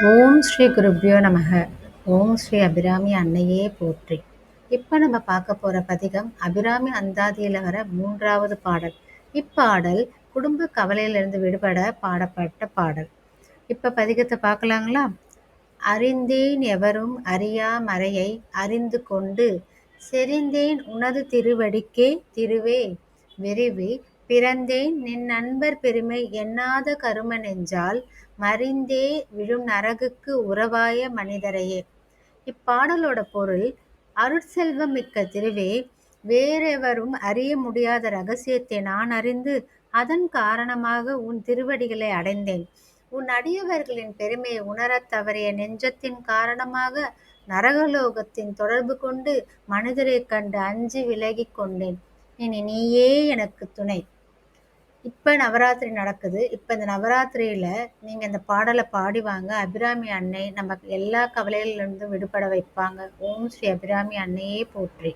ஓம் ஸ்ரீ குருப்யோ நமக. ஓம் ஸ்ரீ அபிராமி அன்னையே போற்றி. இப்ப நம்ம பார்க்க போற பதிகம் அபிராமி அந்தாதியில வர 3வது பாடல். இப்பாடல் குடும்ப கவலையிலிருந்து விடுபட பாடப்பட்ட பாடல். இப்ப பதிகத்தை பார்க்கலாங்களா? அறிந்தேன் எவரும் அறியா மறையை அறிந்து கொண்டு செறிந்தேன் உனது திருவடிக்கே திருவே விரிவி பிறந்தேன் நின் நண்பர் பெருமை எண்ணாத கரும நெஞ்சால் மறிந்தே விழும் நரகுக்கு உறவாய மனிதரையே. இப்பாடலோட பொருள், அருட்செல்வம் மிக்க திருவே, வேறெவரும் அறிய முடியாத ரகசியத்தை நான் அறிந்து அதன் காரணமாக உன் திருவடிகளை அடைந்தேன். உன் அடியவர்களின் பெருமையை உணரத் தவறிய நெஞ்சத்தின் காரணமாக நரகலோகத்தின் தொடர்பு கொண்டு மனிதரைக் கண்டு அஞ்சி விலகிக் கொண்டேன். இனி நீயே எனக்கு துணை. இப்ப நவராத்திரி நடக்குது. இப்ப இந்த நவராத்திரியில நீங்க இந்த பாடலை பாடி வாங்க. அபிராமி அன்னை நமக்கு எல்லா கவலைகளிலிருந்தும் விடுபட வைப்பாங்க. ஓம் ஸ்ரீ அபிராமி அன்னையே போற்றி.